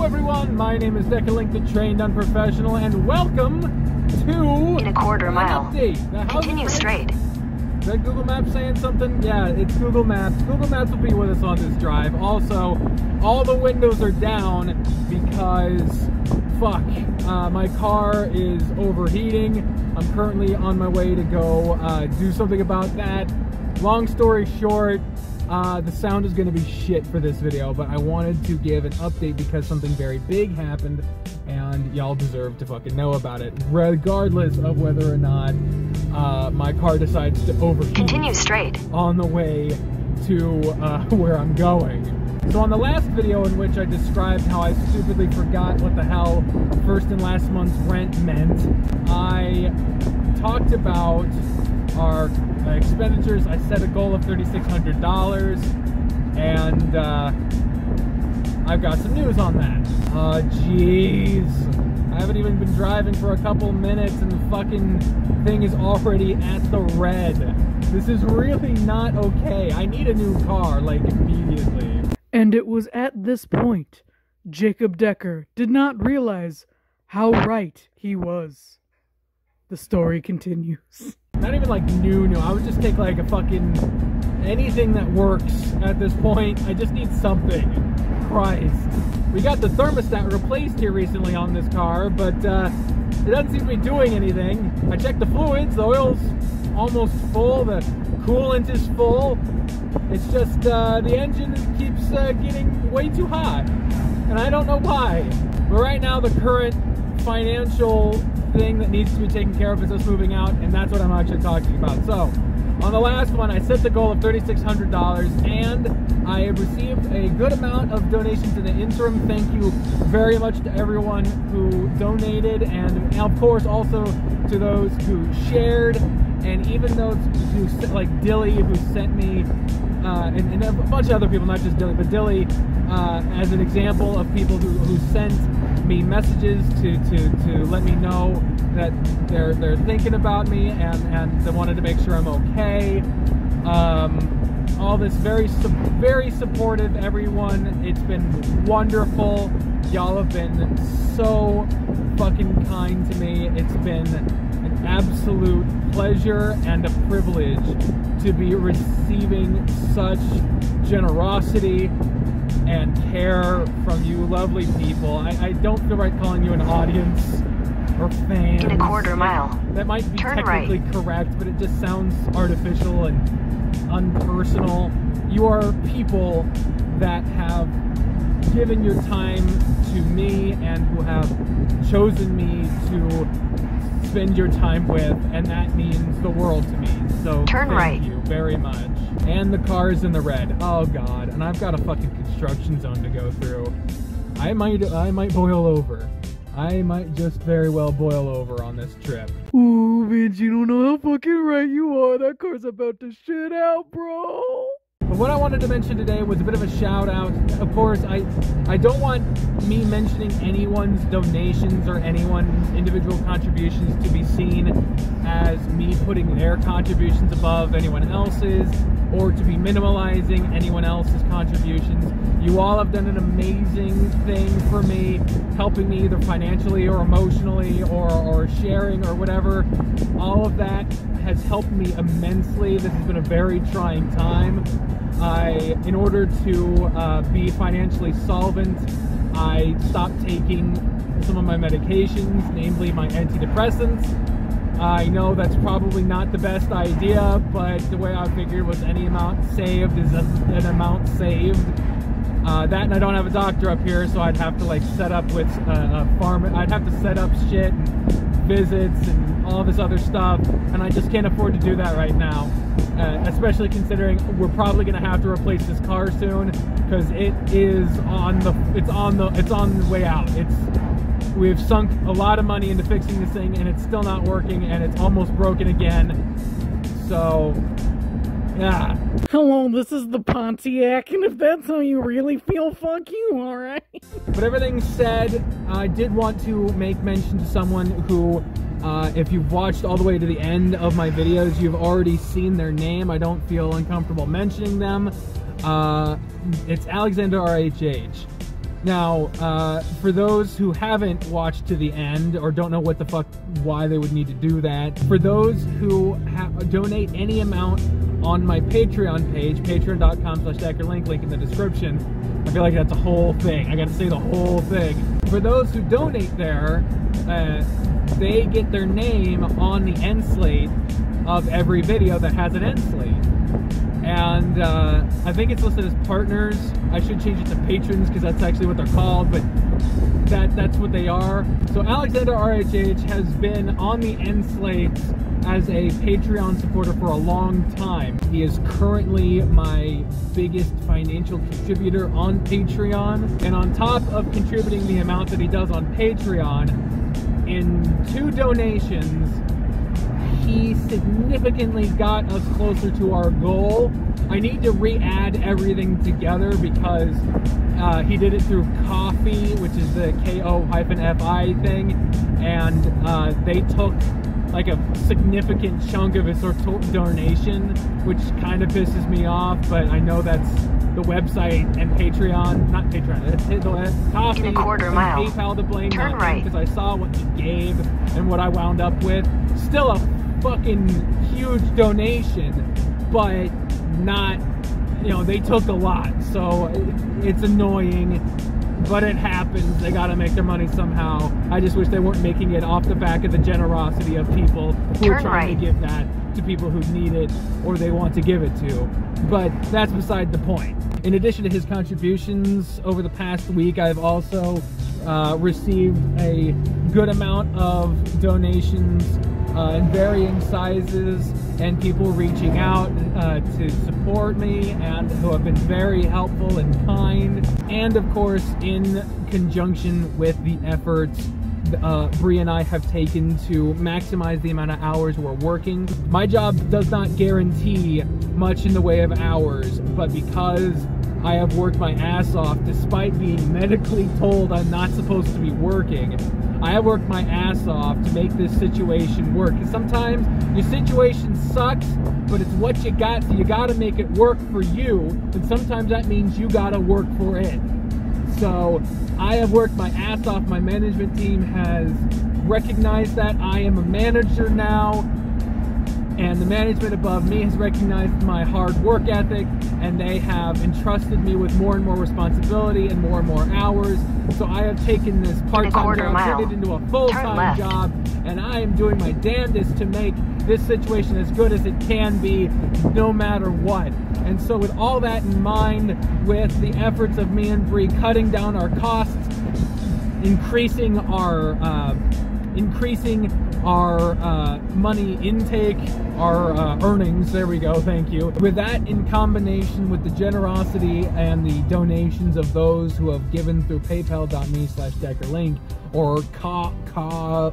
everyone, my name is Decalink, the trained unprofessional, and welcome to in a quarter mile. Update. Continue straight. Is that Google Maps saying something? Yeah, it's Google Maps. Google Maps will be with us on this drive. Also, all the windows are down because, fuck, my car is overheating. I'm currently on my way to go do something about that. Long story short, the sound is going to be shit for this video, but I wanted to give an update because something very big happened, and y'all deserve to fucking know about it, regardless of whether or not my car decides to overheat. Continue straight On the way to where I'm going. So on the last video in which I described how I stupidly forgot what the hell first and last month's rent meant, I talked about our expenditures. I set a goal of $3,600, and I've got some news on that. Jeez. I haven't even been driving for a couple minutes and the fucking thing is already at the red. This is really not okay. I need a new car, like, immediately. And it was at this point Jacob Decker did not realize how right he was. The story continues. Not even like new. I would just take like a fucking anything that works at this point. I just need something. Christ. We got the thermostat replaced here recently on this car, but it doesn't seem to be doing anything. I checked the fluids, the oil's almost full, the coolant is full. It's just the engine keeps getting way too hot, and I don't know why. But right now the current financial thing that needs to be taken care of is us moving out, and that's what I'm actually talking about. So on the last one, I set the goal of $3,600, and I have received a good amount of donations in the interim. Thank you very much to everyone who donated, and of course also to those who shared, and even those who, like Dilly, who sent me, and a bunch of other people, not just Dilly, but Dilly as an example of people who sent me messages to let me know that they're thinking about me and they wanted to make sure I'm okay. All this very supportive, everyone. It's been wonderful. Y'all have been so fucking kind to me. It's been an absolute pleasure and a privilege to be receiving such generosity and care from you lovely people. I don't feel right calling you an audience or fans. In a quarter mile. That might be Turn technically right. correct, but it just sounds artificial and unpersonal. You are people that have given your time to me and who have chosen me to spend your time with, and that means the world to me. So Turn right. Thank you very much. And the car is in the red. Oh god, and I've got a fucking construction zone to go through. I might boil over. I might just very well boil over on this trip. Ooh, bitch, you don't know how fucking right you are. That car's about to shit out, bro. But what I wanted to mention today was a bit of a shout out. Of course, I don't want me mentioning anyone's donations or anyone's individual contributions to be seen as me putting their contributions above anyone else's, or to be minimalizing anyone else's contributions. You all have done an amazing thing for me, helping me either financially or emotionally or sharing or whatever. All of that has helped me immensely. This has been a very trying time. In order to be financially solvent, I stopped taking some of my medications, namely my antidepressants. I know that's probably not the best idea, but the way I figured was any amount saved is an amount saved. That, and I don't have a doctor up here, so I'd have to like set up with a farm. I'd have to set up shit, and visits, and all this other stuff, and I just can't afford to do that right now. Especially considering we're probably gonna have to replace this car soon, because it's on the way out. We've sunk a lot of money into fixing this thing, and it's still not working, and it's almost broken again. So, yeah. Hello, this is the Pontiac, and if that's how you really feel, fuck you, alright? But everything said, I did want to make mention to someone who, if you've watched all the way to the end of my videos, you've already seen their name. I don't feel uncomfortable mentioning them. It's Alexander RHH. Now, for those who haven't watched to the end or don't know what the fuck, why they would need to do that, for those who donate any amount on my Patreon page, patreon.com/DeckerLink, link in the description. I feel like that's a whole thing. I gotta say the whole thing. For those who donate there, they get their name on the end slate of every video that has an end slate. And I think it's listed as partners. I should change it to patrons because that's actually what they're called, but that's what they are. So Alexander RHH has been on the end slates as a Patreon supporter for a long time. He is currently my biggest financial contributor on Patreon. And on top of contributing the amount that he does on Patreon, in 2 donations, he significantly got us closer to our goal. I need to re-add everything together because he did it through Ko-fi, which is the KO-FI thing, and they took like a significant chunk of his donation, which kind of pisses me off, but I know that's the website and Patreon, not Patreon, it's Ko-fi and PayPal to blame, turn right, because I saw what he gave and what I wound up with. Still a fucking huge donation, but not, you know, they took a lot, so it's annoying, but it happens. They gotta make their money somehow. I just wish they weren't making it off the back of the generosity of people who are trying to give that to people who need it or they want to give it to, but that's beside the point. In addition to his contributions over the past week, I've also received a good amount of donations in varying sizes, and people reaching out to support me and who have been very helpful and kind, and of course in conjunction with the efforts Bri and I have taken to maximize the amount of hours we're working. My job does not guarantee much in the way of hours, but because I have worked my ass off despite being medically told I'm not supposed to be working, I have worked my ass off to make this situation work. And sometimes your situation sucks, but it's what you got, so you gotta make it work for you. And sometimes that means you gotta work for it. So I have worked my ass off. My management team has recognized that. I am a manager now, and the management above me has recognized my hard work ethic, and they have entrusted me with more and more responsibility and more hours. So I have taken this part-time job, turned it into a full-time job, and I am doing my damnedest to make this situation as good as it can be, no matter what. And so with all that in mind, with the efforts of me and Bri cutting down our costs, increasing our money intake, our earnings, there we go, thank you. With that in combination with the generosity and the donations of those who have given through paypal.me/DeckerLink or Ko-fi,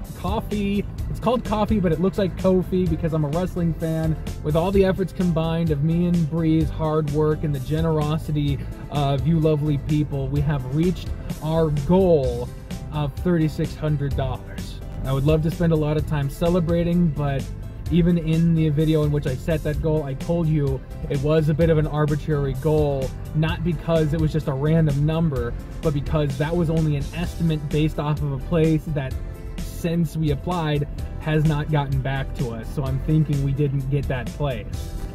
it's called Ko-fi, but it looks like Ko-fi because I'm a wrestling fan. With all the efforts combined of me and Bri's hard work and the generosity of you lovely people, we have reached our goal of $3,600. I would love to spend a lot of time celebrating, but even in the video in which I set that goal, I told you it was a bit of an arbitrary goal, not because it was just a random number, but because that was only an estimate based off of a place that, since we applied, has not gotten back to us. So I'm thinking we didn't get that place.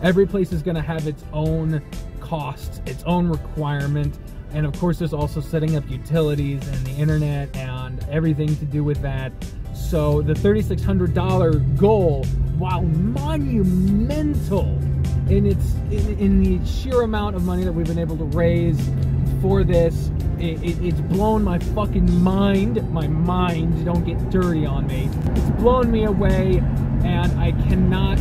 Every place is gonna have its own costs, its own requirement, and of course there's also setting up utilities and the internet and everything to do with that. So the $3,600 goal, while monumental in the sheer amount of money that we've been able to raise for this, it's blown my fucking mind. My mind, don't get dirty on me. It's blown me away, and I cannot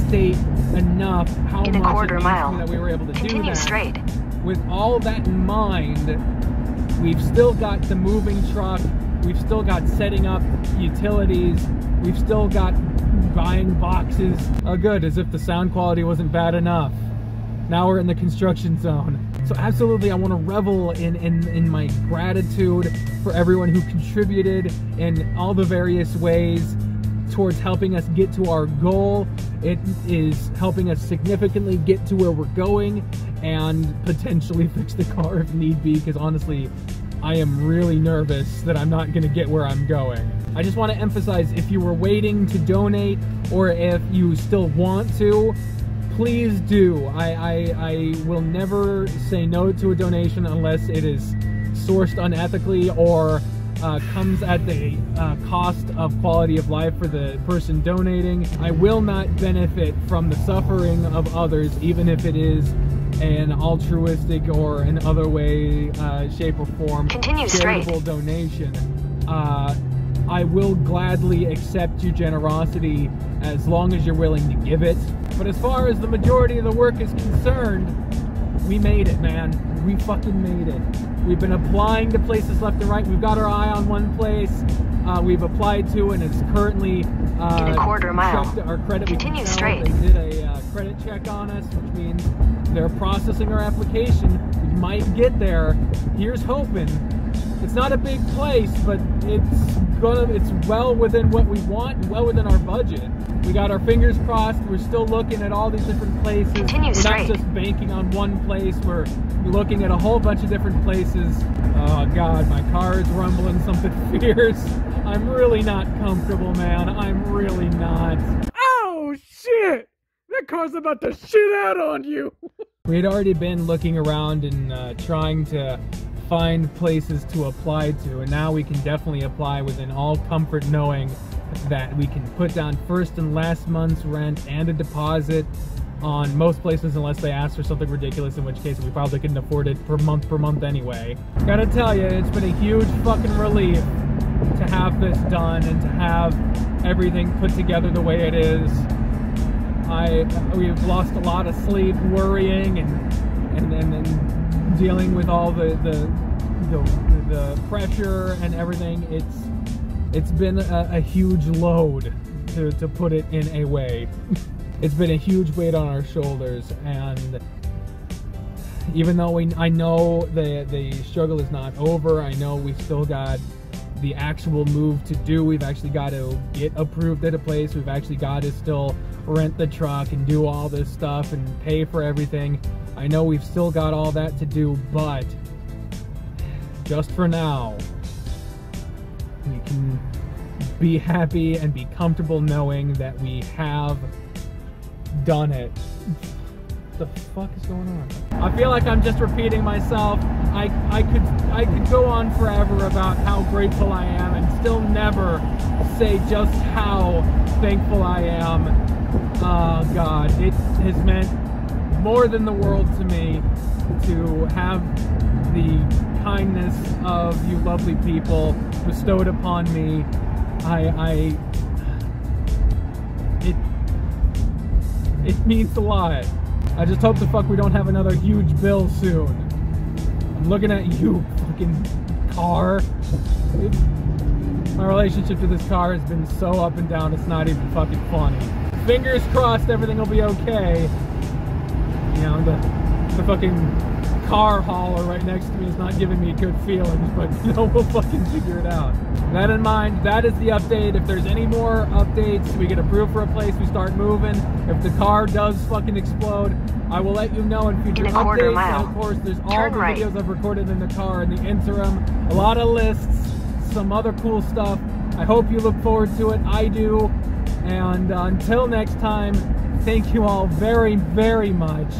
state enough how much it means to me that we were able to do that. Straight. With all that in mind, we've still got the moving truck. We've still got setting up utilities. We've still got buying boxes. Oh good, as if the sound quality wasn't bad enough. Now we're in the construction zone. So absolutely, I want to revel in my gratitude for everyone who contributed in all the various ways towards helping us get to our goal. It is helping us significantly get to where we're going and potentially fix the car if need be, because honestly, I am really nervous that I'm not going to get where I'm going. I just want to emphasize, if you were waiting to donate or if you still want to, please do. I will never say no to a donation unless it is sourced unethically or comes at the cost of quality of life for the person donating. I will not benefit from the suffering of others, even if it is an altruistic or in other way, shape or form, Continue charitable straight. donation. I will gladly accept your generosity as long as you're willing to give it. But as far as the majority of the work is concerned, we made it, man. We fucking made it. We've been applying to places left and right. We've got our eye on one place we've applied to, and it's currently In a quarter mile. checked our credit. Continue straight. They did a credit check on us, which means they're processing our application. We might get there. Here's hoping. It's not a big place, but it's well within what we want and well within our budget. We got our fingers crossed. We're still looking at all these different places. Continue We're straight. not just banking on one place. We're looking at a whole bunch of different places. Oh God, my car is rumbling something fierce. I'm really not comfortable, man. I'm really not. Oh, shit! That car's about to shit out on you! We had already been looking around and trying to find places to apply to, and now we can definitely apply within all comfort, knowing that we can put down first and last month's rent and a deposit on most places, unless they ask for something ridiculous, in which case we probably couldn't afford it per month anyway. Gotta tell you, it's been a huge fucking relief to have this done and to have everything put together the way it is. We've lost a lot of sleep worrying and dealing with all the pressure and everything. It's been a huge load, to put it in a way. It's been a huge weight on our shoulders, and even though I know the struggle is not over, I know we've still got the actual move to do. We've actually got to get approved at a place. We've actually got to still rent the truck and do all this stuff and pay for everything. I know we've still got all that to do, but just for now, we can be happy and be comfortable knowing that we have done it. What the fuck is going on? I feel like I'm just repeating myself. I could go on forever about how grateful I am and still never say just how thankful I am. Oh God, it has meant more than the world to me to have the kindness of you lovely people bestowed upon me. It means a lot. I just hope the fuck we don't have another huge bill soon. I'm looking at you, fucking car. My relationship to this car has been so up and down, it's not even fucking funny. Fingers crossed everything will be okay. You know, the fucking car hauler right next to me is not giving me good feelings, but you know, we'll fucking figure it out. That in mind, that is the update. If there's any more updates, we get approved for a place, we start moving. If the car does fucking explode, I will let you know in future In a quarter updates. mile. And of course, there's all Turn the right. videos I've recorded in the car in the interim, a lot of lists, some other cool stuff. I hope you look forward to it. I do. And until next time, thank you all very, very much.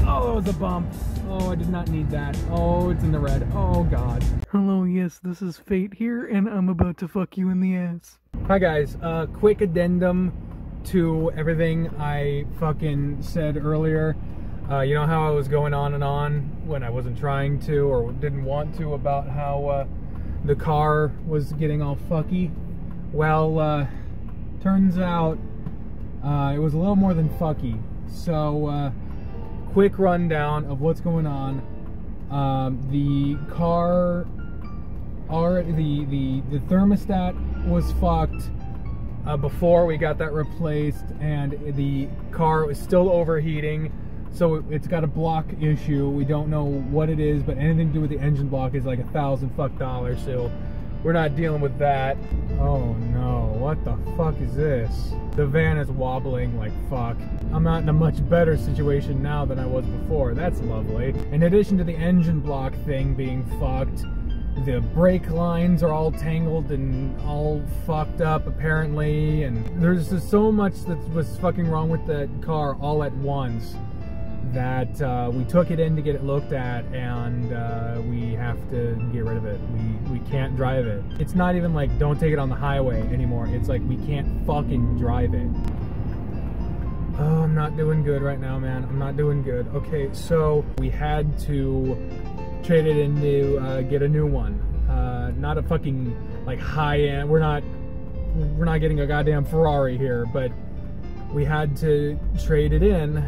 Oh, that was a bump. Oh, I did not need that. Oh, it's in the red. Oh, God. Hello, yes, this is Fate here, and I'm about to fuck you in the ass. Hi, guys. Quick addendum to everything I fucking said earlier. You know how I was going on and on when I wasn't trying to or didn't want to about how the car was getting all fucky? Well, turns out it was a little more than fucky. So, quick rundown of what's going on. The car, the thermostat was fucked before we got that replaced, and the car was still overheating. So it's got a block issue. We don't know what it is, but anything to do with the engine block is like $1,000 so we're not dealing with that. Oh no, what the fuck is this? The van is wobbling like fuck. I'm not in a much better situation now than I was before. That's lovely. In addition to the engine block thing being fucked, The brake lines are all tangled and all fucked up apparently, and there's just so much that was fucking wrong with the car all at once that we took it in to get it looked at, and we have to get rid of it. We can't drive it. It's not even like don't take it on the highway anymore. It's like we can't fucking drive it. Oh, I'm not doing good right now, man. I'm not doing good. Okay, so we had to trade it in to get a new one. Not a fucking like high-end. We're not getting a goddamn Ferrari here, but we had to trade it in.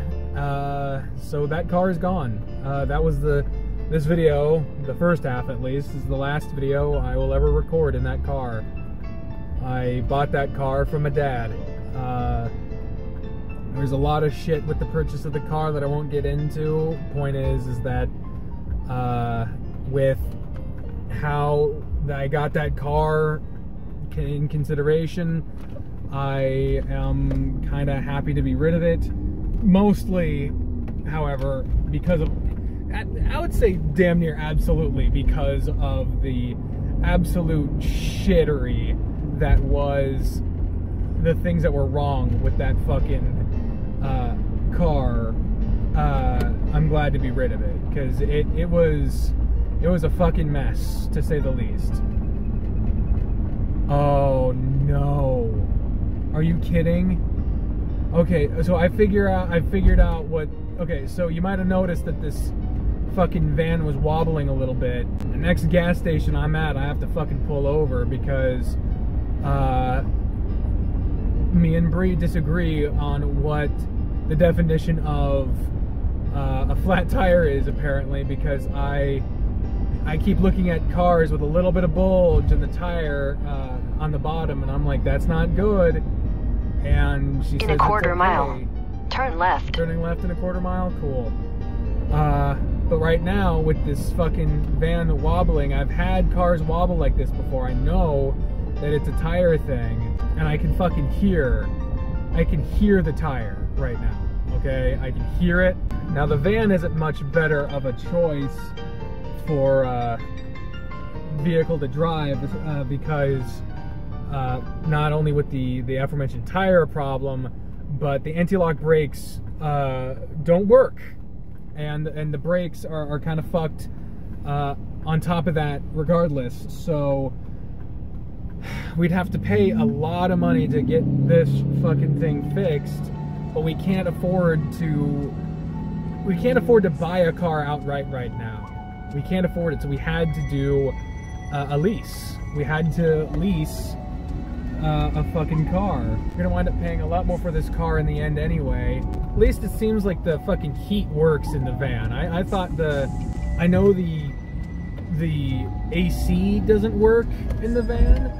So that car is gone. That was this video, the first half at least, is the last video I will ever record in that car. I bought that car from my dad. There's a lot of shit with the purchase of the car that I won't get into. Point is that with how I got that car in consideration, I am kind of happy to be rid of it. Mostly, however, because of, I would say damn near absolutely because of the absolute shittery that was the things that were wrong with that fucking car. I'm glad to be rid of it because it was a fucking mess, to say the least. Oh no, are you kidding? Okay, so I figured out what. Okay, so you might have noticed that this fucking van was wobbling a little bit. The next gas station I'm at, I have to fucking pull over because me and Bri disagree on what the definition of a flat tire is, apparently, because I keep looking at cars with a little bit of bulge in the tire on the bottom, and I'm like, that's not good. And she says, in a quarter okay. mile, turn left. Turning left in a quarter mile? Cool. But right now, with this fucking van wobbling, I've had cars wobble like this before. I know that it's a tire thing, and I can fucking hear the tire right now, okay? I can hear it. Now, the van isn't much better of a choice for vehicle to drive because not only with the aforementioned tire problem, but the anti-lock brakes don't work, and the brakes are kind of fucked on top of that regardless. So we'd have to pay a lot of money to get this fucking thing fixed, but we can't afford to buy a car outright right now. We can't afford it, so we had to do a lease. We had to lease a fucking car. We're gonna wind up paying a lot more for this car in the end anyway. At least it seems like the fucking heat works in the van. I thought I know the AC doesn't work in the van,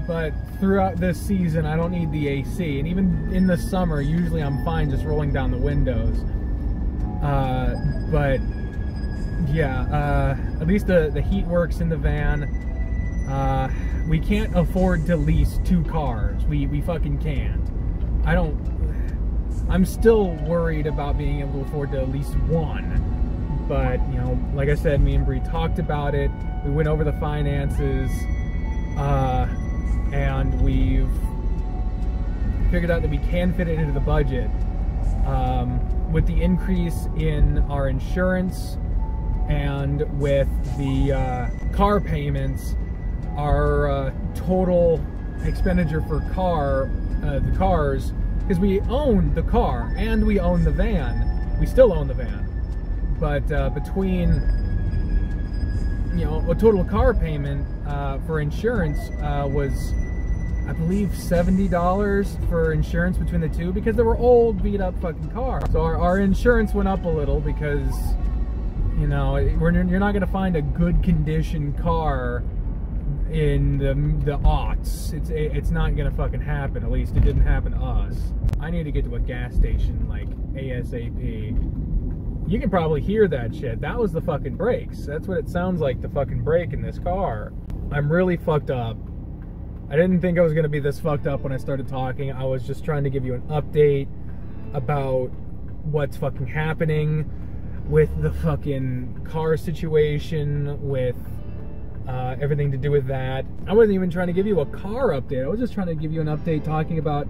but throughout this season I don't need the AC, and even in the summer usually I'm fine just rolling down the windows. But yeah, at least the heat works in the van. We can't afford to lease 2 cars. We fucking can't. I'm still worried about being able to afford to lease 1. But, you know, like I said, me and Bri talked about it. We went over the finances. And we've figured out that we can fit it into the budget. With the increase in our insurance and with the car payments, our total expenditure for the cars, because we own the car and we own the van. We still own the van, but between, you know, a total car payment for insurance was, I believe, $70 for insurance between the two, because they were old, beat up fucking cars. So our insurance went up a little because, you know, you're not gonna find a good condition car in the aughts. It's not gonna fucking happen. At least it didn't happen to us. I need to get to a gas station like ASAP. You can probably hear that shit. That was the fucking brakes. That's what it sounds like to fucking brake in this car. I'm really fucked up. I didn't think I was gonna be this fucked up when I started talking. I was just trying to give you an update about what's fucking happening with the fucking car situation, with everything to do with that. I wasn't even trying to give you a car update. I was just trying to give you an update talking about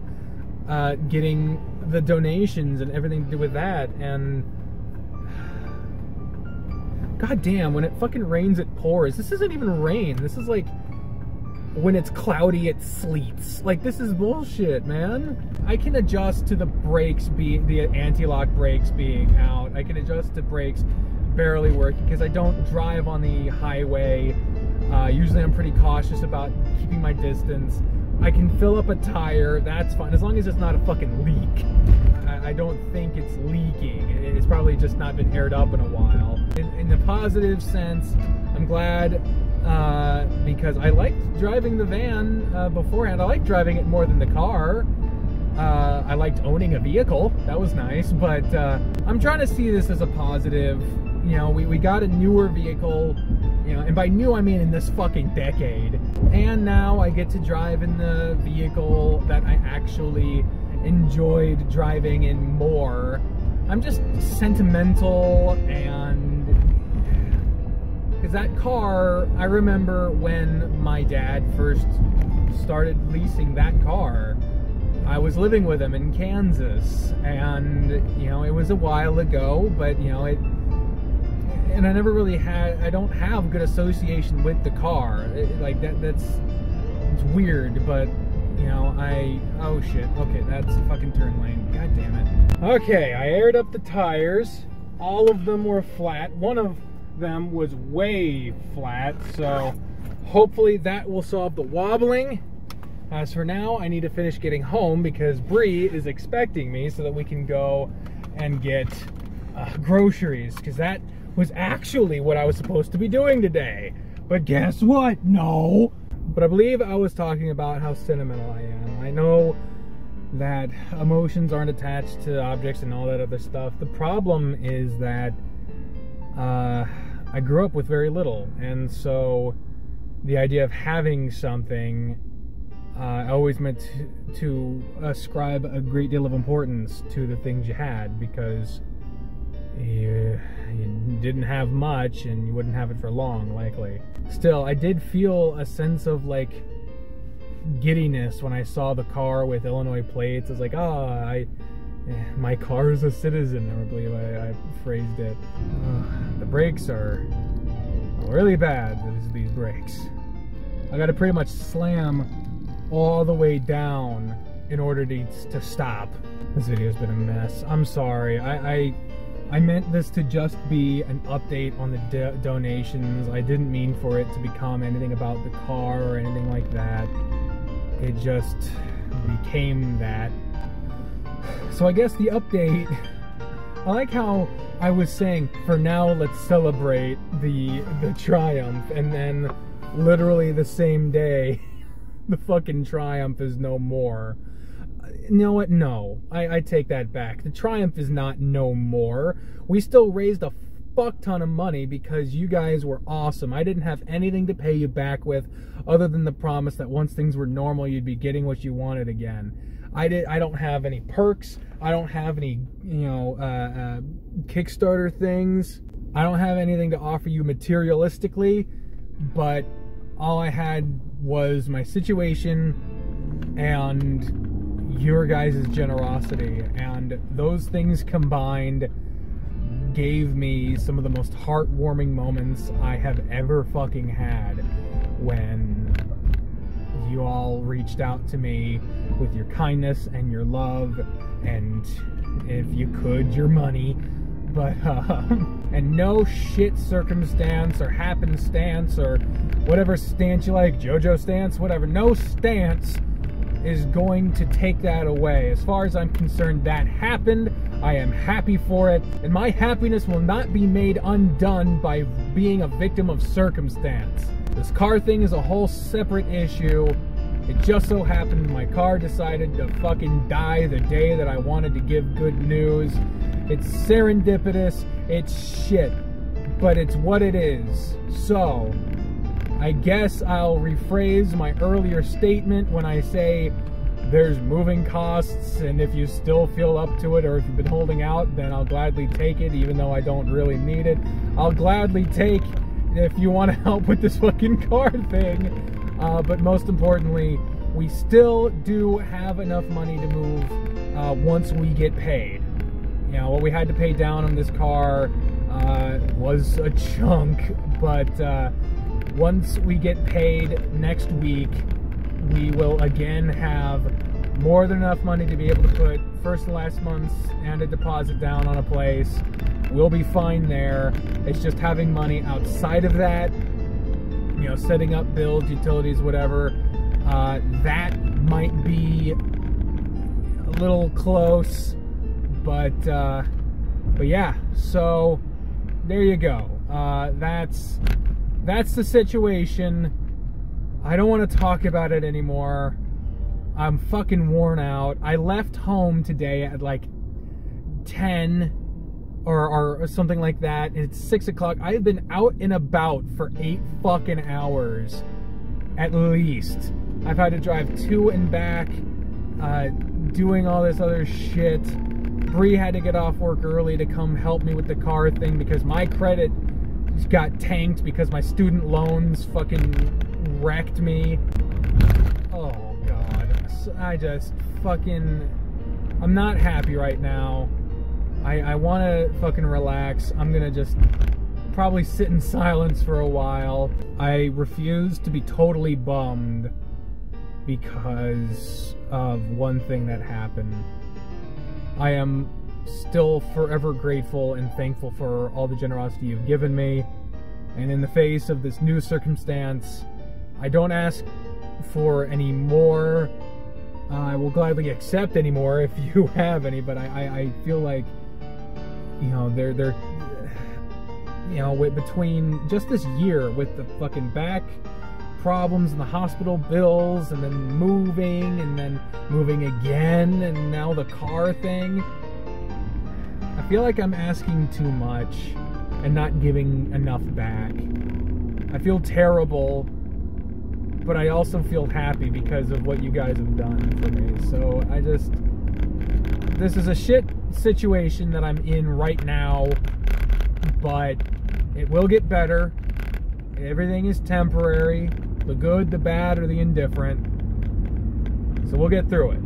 getting the donations and everything to do with that. And god damn, when it fucking rains, it pours. This isn't even rain. This is like when it's cloudy, it sleets. Like, this is bullshit, man. I can adjust to the brakes the anti-lock brakes being out. I can adjust to brakes barely working because I don't drive on the highway. Usually I'm pretty cautious about keeping my distance. I can fill up a tire, that's fine, as long as it's not a fucking leak. I don't think it's leaking. It's probably just not been aired up in a while. In the positive sense, I'm glad because I liked driving the van beforehand. I liked driving it more than the car. I liked owning a vehicle. That was nice, but I'm trying to see this as a positive. You know, we got a newer vehicle, you know, and by new I mean in this fucking decade. And now I get to drive in the vehicle that I actually enjoyed driving in more. I'm just sentimental, and because that car, I remember when my dad first started leasing that car, I was living with him in Kansas, and you know, it was a while ago, but you know, and I never really I don't have good association with the car. Like it's weird, but you know, oh shit, okay, that's a fucking turn lane, god damn it. Okay, I aired up the tires, all of them were flat, one of them was way flat, so hopefully that will solve the wobbling. As for now, I need to finish getting home because Bree is expecting me so that we can go and get groceries, because that was actually what I was supposed to be doing today. But guess what? No. But I believe I was talking about how sentimental I am. I know that emotions aren't attached to objects and all that other stuff. The problem is that I grew up with very little, and so the idea of having something, I always meant to ascribe a great deal of importance to the things you had, because you didn't have much and you wouldn't have it for long, likely. Still, I did feel a sense of like giddiness when I saw the car with Illinois plates. I was like, oh, my car is a citizen, I believe I phrased it. The brakes are really bad, these brakes. I gotta pretty much slam all the way down in order to stop. This video's been a mess. I'm sorry. I meant this to just be an update on the donations. I didn't mean for it to become anything about the car or anything like that. It just became that. So I guess the update, I like how I was saying, for now let's celebrate the triumph, and then literally the same day the fucking triumph is no more. You know what? No, I take that back. The triumph is not no more. We still raised a fuck ton of money because you guys were awesome. I didn't have anything to pay you back with other than the promise that once things were normal, you'd be getting what you wanted again. I don't have any perks. I don't have any, you know, Kickstarter things. I don't have anything to offer you materialistically, but all I had was my situation and your guys' generosity, and those things combined gave me some of the most heartwarming moments I have ever fucking had, when you all reached out to me with your kindness and your love, and if you could, your money. But and no shit circumstance or happenstance or whatever stance you like, JoJo stance, whatever, no stance is going to take that away. As far as I'm concerned, that happened. I am happy for it, and my happiness will not be made undone by being a victim of circumstance. This car thing is a whole separate issue. It just so happened my car decided to fucking die the day that I wanted to give good news. It's serendipitous, it's shit, but it's what it is. So I guess I'll rephrase my earlier statement when I say there's moving costs, and if you still feel up to it, or if you've been holding out, then I'll gladly take it, even though I don't really need it. I'll gladly take if you want to help with this fucking car thing. But most importantly, we still do have enough money to move once we get paid. You know, what we had to pay down on this car was a chunk, but once we get paid next week, we will again have more than enough money to be able to put first and last month's and a deposit down on a place. We'll be fine there. It's just having money outside of that, you know, setting up bills, utilities, whatever. That might be a little close, but yeah. So there you go. That's the situation. I don't want to talk about it anymore. I'm fucking worn out. I left home today at like 10 or something like that. It's 6 o'clock. I've been out and about for 8 fucking hours at least. I've had to drive to and back, doing all this other shit. Bree had to get off work early to come help me with the car thing because my credit got tanked because my student loans fucking wrecked me. Oh god. I just fucking... I'm not happy right now. I want to fucking relax. I'm gonna just probably sit in silence for a while. I refuse to be totally bummed because of one thing that happened. I am still forever grateful and thankful for all the generosity you've given me. And in the face of this new circumstance, I don't ask for any more. I will gladly accept any more if you have any, but I feel like, you know, they're you know, between just this year with the fucking back problems and the hospital bills and then moving again and now the car thing, I feel like I'm asking too much and not giving enough back. I feel terrible, but I also feel happy because of what you guys have done for me. So this is a shit situation that I'm in right now, but it will get better. Everything is temporary, the good, the bad, or the indifferent. So we'll get through it.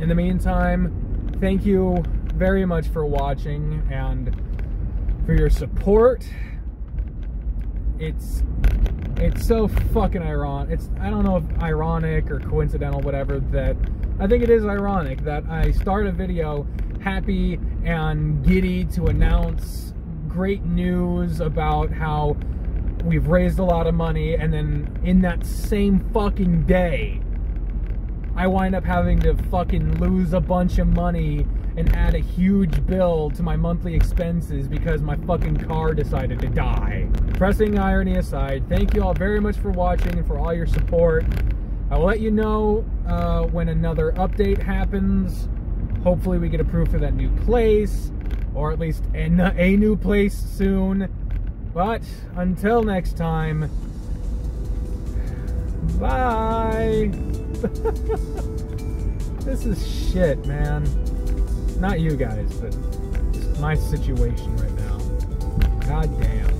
In the meantime, thank you very much for watching and for your support. It's so fucking ironic. I don't know if ironic or coincidental, whatever, that I think it is ironic that I start a video happy and giddy to announce great news about how we've raised a lot of money, and then in that same fucking day, I wind up having to fucking lose a bunch of money and add a huge bill to my monthly expenses because my fucking car decided to die. Pressing irony aside, thank you all very much for watching and for all your support. I will let you know when another update happens. Hopefully we get approved for that new place, or at least a new place soon. But until next time, bye. This is shit, man. Not you guys, but just my situation right now. God damn.